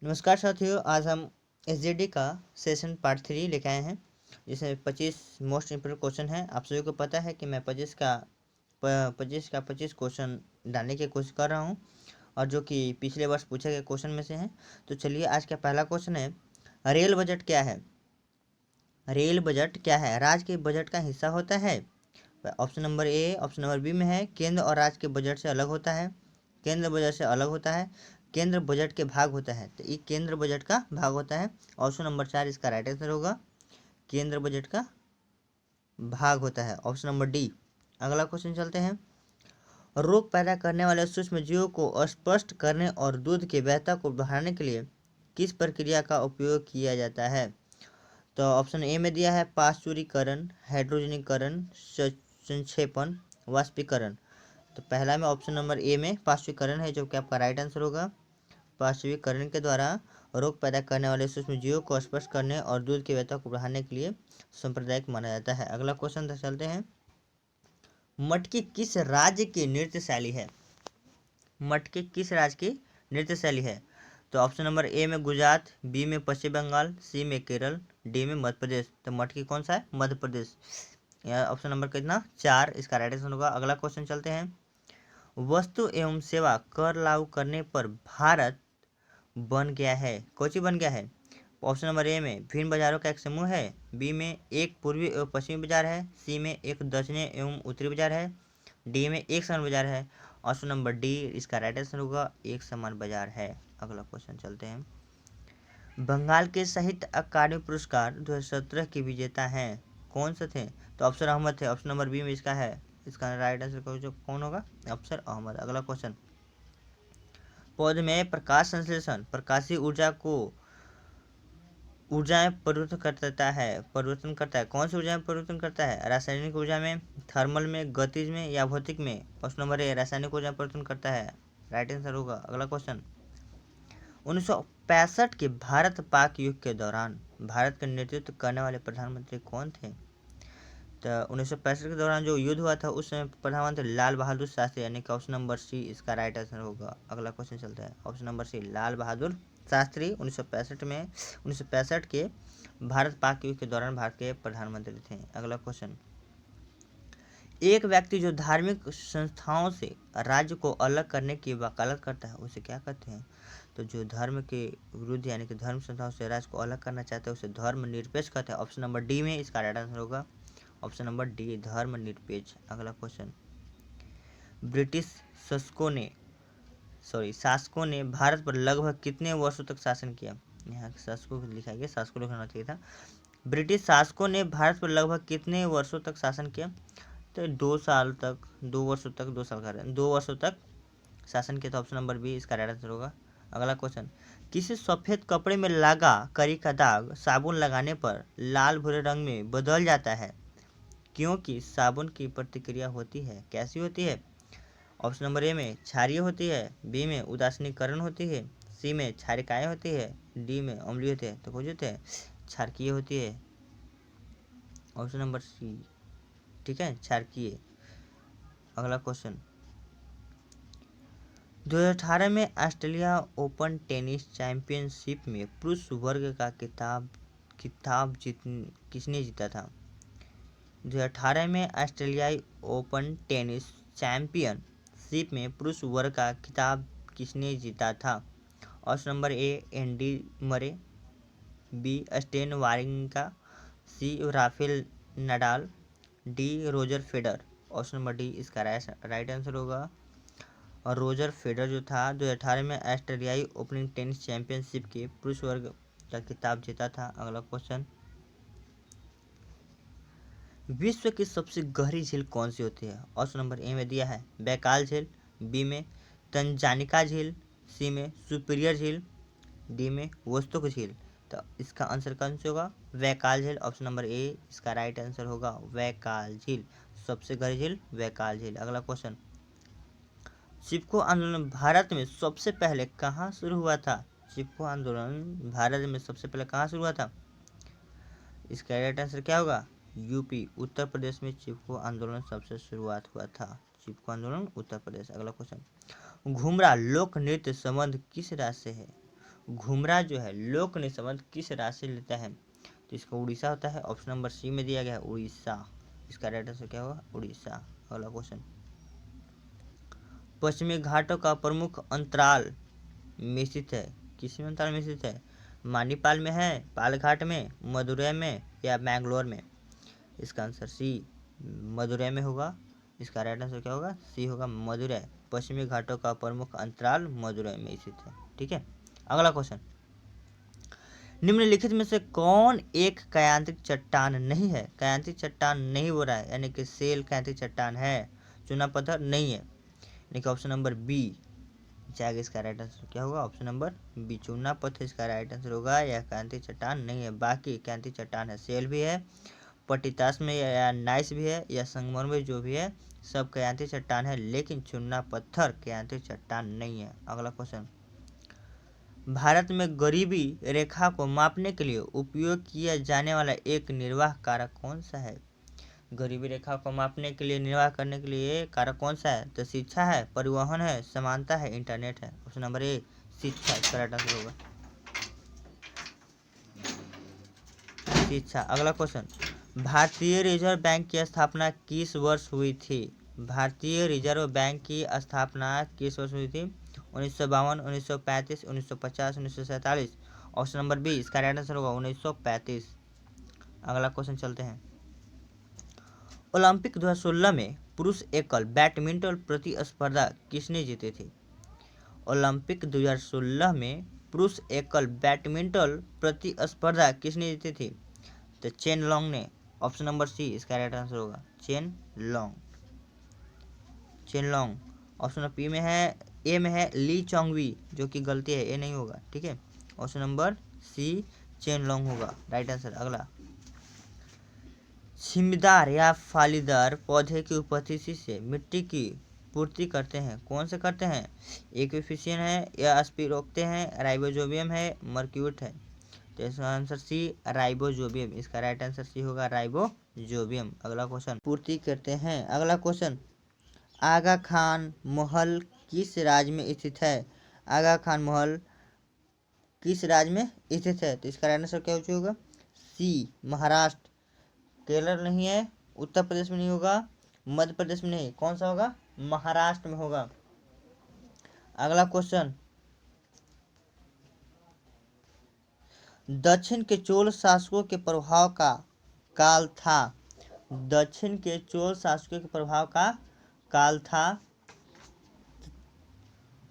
नमस्कार साथियों, आज हम एसजीडी का सेशन पार्ट 3 लेके आए हैं जिसमें 25 मोस्ट इम्पोर्टेंट क्वेश्चन हैं। आप सभी को पता है कि मैं 25 क्वेश्चन डालने की कोशिश कर रहा हूं और जो कि पिछले वर्ष पूछे गए क्वेश्चन में से हैं। तो चलिए, आज का पहला क्वेश्चन है, रेल बजट क्या है? रेल बजट क्या है? राज्य के बजट का हिस्सा होता है। Option number A, option number B में है, केंद्र और राज्य के बजट से अलग होता है, केंद्र बजट से अलग होता है, केंद्र बजट के भाग होता है। तो ये केंद्र बजट का भाग होता है। ऑप्शन नंबर 4 इसका राइट आंसर होगा, केंद्र बजट का भाग होता है, ऑप्शन नंबर डी। अगला क्वेश्चन चलते हैं, रोग पैदा करने वाले सूक्ष्म जीवों को स्पष्ट करने और दूध की वैधता को बढ़ाने के लिए किस प्रक्रिया का उपयोग किया जाता है? तो ऑप्शन ए में दिया है पाश्चुरीकरण, हाइड्रोजनीकरण, संक्षेपण, वाष्पीकरण। तो पहला में ऑप्शन नंबर ए में पाश्चुरीकरण है जो कि आपका राइट आंसर होगा। पाश्चुरीकरण के द्वारा रोग पैदा करने वाले सूक्ष्म जीवों को स्पष्ट करने और दूध की वैधता को बढ़ाने के लिए सांप्रदायिक माना जाता है। अगला क्वेश्चन चलते हैं, मटकी किस राज्य की नृत्य शैली है? मटकी किस राज्य की नृत्य शैली है? तो ऑप्शन नंबर ए में गुजरात, बी में पश्चिम बंगाल, सी में केरल, डी में मध्य प्रदेश। तो मटकी कौन सा है? मध्य प्रदेश। ऑप्शन नंबर कितना? 4 इसका राइट आंसर होगा। अगला क्वेश्चन चलते हैं, वस्तु एवं सेवा कर लागू करने पर भारत बन गया है, कौन सी बन गया है? ऑप्शन नंबर ए में भिन्न बाजारों का एक समूह है, बी में एक पूर्वी एवं पश्चिमी बाजार है, सी में एक दक्षिणी एवं उत्तरी बाजार है, डी में एक समान बाजार है। ऑप्शन नंबर डी इसका राइट आंसर होगा, एक समान बाजार है। अगला क्वेश्चन चलते हैं, बंगाल के साहित्य अकादमी पुरस्कार 2017 के विजेता हैं, कौन से थे? तो ऑप्शन अहमद थे, ऑप्शन नंबर बी में इसका है, इसका राइट आंसर कौन होगा? ऑप्शन अहमद। अगला क्वेश्चन, पौधे में प्रकाश संश्लेषण प्रकाशीय ऊर्जा में परिवर्तन करता है, कौन सी ऊर्जा में परिवर्तन करता है? रासायनिक ऊर्जा में, थर्मल में, गतिज में या भौतिक में? ऑप्शन नंबर ए रासायनिक ऊर्जा में परिवर्तन करता है, राइट आंसर होगा। अगला क्वेश्चन, 1965 के भारत पाक युद्ध के दौरान भारत का नेतृत्व करने वाले प्रधानमंत्री कौन थे? तो 1965 के दौरान जो युद्ध हुआ था उस समय प्रधानमंत्री लाल बहादुर शास्त्री, यानी कि ऑप्शन नंबर सी इसका राइट आंसर होगा। अगला क्वेश्चन चलता है, ऑप्शन नंबर सी लाल बहादुर शास्त्री 1965 के भारत पाक युद्ध के दौरान भारत के प्रधानमंत्री थे। अगला क्वेश्चन, एक व्यक्ति जो धार्मिक संस्थाओं से राज्य को अलग करने की वकालत करता है उसे क्या कहते हैं? तो जो धर्म के विरुद्ध यानी कि धर्म संस्थाओं से राज्य को अलग करना चाहते हैं उसे धर्म निरपेक्ष कहते हैं। ऑप्शन नंबर डी में इसका राइट आंसर होगा, ऑप्शन नंबर डी धर्म निरपेक्ष। अगला क्वेश्चन, ब्रिटिश शासकों ने भारत पर लगभग कितने वर्षों तक शासन किया? यहाँ शासकों को लिखा गया, शासकों लिखना चाहिए था। ब्रिटिश शासकों ने भारत पर लगभग कितने वर्षों तक शासन किया? तो 2 साल तक, 2 वर्षों तक, 2 साल का 2 वर्षों तक शासन किया था, ऑप्शन नंबर बी इसका राइट आंसर होगा। अगला क्वेश्चन, किसी सफेद कपड़े में लगा करी का दाग साबुन लगाने पर लाल भूरे रंग में बदल जाता है क्योंकि साबुन की प्रतिक्रिया होती है, कैसी होती है? ऑप्शन नंबर ए में क्षारीय होती है, बी में उदासीनीकरण होती है, सी में क्षारिकाएँ होती है, डी में अम्लीय होती है। तो कुछ होते हैं क्षारकीय होती है, ऑप्शन नंबर सी, ठीक है, क्षारकीय। अगला क्वेश्चन, 2018 में ऑस्ट्रेलिया ओपन टेनिस चैंपियनशिप में पुरुष वर्ग का खिताब किसने जीता था? 2018 में ऑस्ट्रेलियाई ओपन टेनिस चैंपियनशिप में पुरुष वर्ग का खिताब किसने जीता था? Option number A Andy Murray, B Stan Wawrinka, C Rafael Nadal, D Roger Federer. Option number D इसका राइट आंसर होगा। और रोजर फेडर जो था 2018 में ऑस्ट्रेलियाई ओपन टेनिस चैंपियनशिप के पुरुष वर्ग का खिताब जीता था। अगला क्वेश्चन, विश्व की सबसे गहरी झील कौन सी होती है? ऑप्शन नंबर ए में दिया है बैकाल झील, बी में तंजानिका झील, सी में सुपीरियर झील, डी में वोस्तुक झील। तो इसका आंसर कौन सा होगा? वैकाल झील, ऑप्शन नंबर ए इसका राइट आंसर होगा, वैकाल झील, सबसे गहरी झील वैकाल झील। अगला क्वेश्चन, चिपको आंदोलन भारत में सबसे पहले कहाँ शुरू हुआ था? चिपको आंदोलन भारत में सबसे पहले कहाँ शुरू हुआ था? इसका राइट आंसर क्या होगा? यूपी, उत्तर प्रदेश में चिपको आंदोलन सबसे शुरुआत हुआ था, चिपको आंदोलन उत्तर प्रदेश। अगला क्वेश्चन, घुमरा लोक नृत्य संबंध किस राज्य से है? घुमरा जो है लोक निःसंबंध किस राज्य से लेता है? तो इसका उड़ीसा होता है। ऑप्शन नंबर सी में दिया गया है उड़ीसा। इसका राइट आंसर क्या होगा? उड़ीसा। अगला क्वेश्चन, पश्चिमी घाटों का प्रमुख अंतराल में स्थित है? किस में अंतराल में स्थित है? मानीपाल में है, पालघाट में, मदुरै में या मैंगलोर में? इसका आंसर सी मदुरै में होगा। इसका राइट आंसर क्या होगा? सी होगा मदुरै। पश्चिमी घाटों का प्रमुख अंतराल मदुरै में स्थित है। ठीक है। अगला क्वेश्चन, निम्नलिखित में से कौन एक कायांत्रिक चट्टान नहीं है? कायांत्रिक चट्टान नहीं हो रहा है, यानी कि सेल कायांत्रिक चट्टान है, चूना पत्थर नहीं है। यानी कि ऑप्शन नंबर बी जाएगा। इसका राइट आंसर क्या होगा? ऑप्शन नंबर बी चूना पत्थर इसका राइट आंसर होगा। यह कायांत्रिक चट्टान नहीं है। बाकी कायांत्रिक चट्टान है, सेल भी है, पट्टितास में या नाइस भी है, या संगमर में जो भी है सब कायांत्रिक चट्टान है, लेकिन चूना पत्थर कायांत्रिक चट्टान नहीं है। अगला क्वेश्चन, भारत में गरीबी रेखा को मापने के लिए उपयोग किया जाने वाला एक निर्वाह कारक कौन सा है? गरीबी रेखा को मापने के लिए, निर्वाह करने के लिए कारक कौन सा है? तो शिक्षा है, परिवहन है, समानता है, इंटरनेट है। ऑप्शन नंबर ए शिक्षा इसका राइट आंसर होगा, शिक्षा। अगला क्वेश्चन, भारतीय रिजर्व बैंक की स्थापना किस वर्ष हुई थी? भारतीय रिजर्व बैंक की स्थापना किस वर्ष हुई थी? 1952, 1935, 1950, 1947। ऑप्शन नंबर बी इसका राइट आंसर होगा 1935। अगला क्वेश्चन चलते हैं, ओलंपिक 2016 में पुरुष एकल बैडमिंटन प्रतिस्पर्धा किसने जीती थी? ओलंपिक 2016 में पुरुष एकल बैडमिंटन प्रतिस्पर्धा किसने जीती थी? तो चेन लॉन्ग ने। ऑप्शन नंबर सी इसका राइट आंसर होगा chain long, chain long. Option P में है, ए में है ली चोंगवी, जो कि गलती है, ए नहीं होगा। ठीक है, option number C chain long होगा राइट आंसर। अगला, छिमदार या फलीदार पौधे की उपस्थिति से मिट्टी की पूर्ति करते हैं? कौन से करते हैं? एक्विफिशियन है, या स्पिरोक्ते हैं, राइबोजोबियम है, मर्क्यूट है? तो इसका आंसर सी राइबोजोबियम। इसका राइट आंसर सी होगा राइबोजोबियम। अगला क्वेश्चन, पूर्ति करते हैं। अगला क्वेश्चन, आगा खान महल किस राज्य में स्थित है? आगा खान महल किस राज्य में स्थित है? तो इसका राइट आंसर क्या होगा? सी महाराष्ट्र। केरल नहीं है, उत्तर प्रदेश में नहीं होगा, मध्य प्रदेश में नहीं, कौन सा होगा? महाराष्ट्र में होगा। अगला क्वेश्चन, दक्षिण के चोल शासकों के प्रभाव का काल था? दक्षिण के चोल शासकों के प्रभाव का काल था,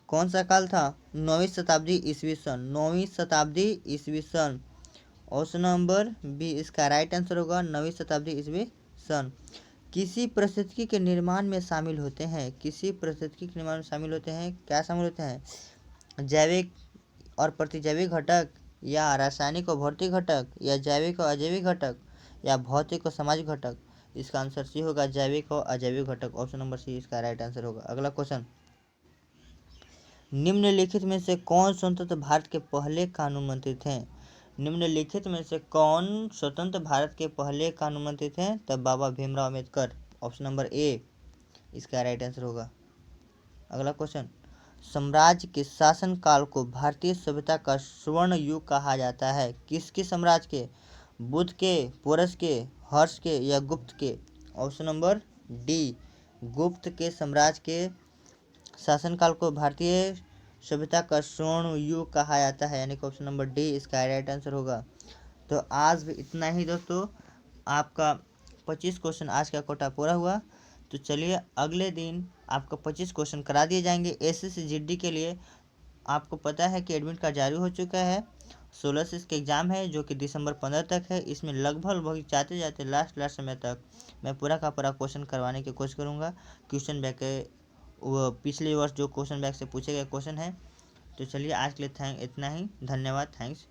कौन सा काल था? 9वीं शताब्दी ईस्वी सन, 9वीं शताब्दी ईस्वी सन। ऑप्शन नंबर बी इसका राइट आंसर होगा 9वीं शताब्दी ईस्वी सन। किसी पारिस्थितिकी के निर्माण में शामिल होते हैं? किसी पारिस्थितिकी के निर्माण में शामिल होते हैं, क्या शामिल होते हैं? जैविक और प्रतिजैविक घटक, या रासायनिक और भौतिक घटक, या जैविक और अजैविक घटक, या भौतिक और सामाजिक घटक? इसका आंसर सी होगा जैविक और अजैविक घटक। ऑप्शन नंबर सी इसका राइट आंसर होगा। अगला क्वेश्चन, निम्नलिखित में से कौन स्वतंत्र भारत के पहले कानून मंत्री थे? निम्नलिखित में से कौन स्वतंत्र भारत के पहले कानून मंत्री थे? तब Baba Bhimrao Ambedkar. Option number A इसका राइट आंसर होगा। अगला क्वेश्चन, साम्राज्य के शासनकाल को भारतीय सभ्यता का स्वर्ण युग कहा जाता है? किसके साम्राज्य के? बुद्ध के, पोरस के, हर्ष के, या गुप्त के? ऑप्शन नंबर डी गुप्त के साम्राज्य के शासनकाल को भारतीय सभ्यता का स्वर्ण युग कहा जाता है, यानी कि ऑप्शन नंबर डी इसका राइट आंसर होगा। तो आज भी इतना ही दोस्तों, आपका 25 क्वेश्चन आज का कोटा पूरा हुआ। तो चलिए अगले दिन आपका 25 क्वेश्चन करा दिए जाएंगे। एसएससी जीडी के लिए आपको पता है कि एडमिट कार्ड जारी हो चुका है। 16 से इसके एग्ज़ाम है, जो कि दिसंबर 15 तक है। इसमें लगभग जाते जाते लास्ट समय तक मैं पूरा का पूरा क्वेश्चन करवाने की कोशिश करूँगा। क्वेश्चन बैक वो पिछले वर्ष जो क्वेश्चन बैक से पूछे गए क्वेश्चन है। तो चलिए आज के लिए इतना ही, धन्यवाद, थैंक्स।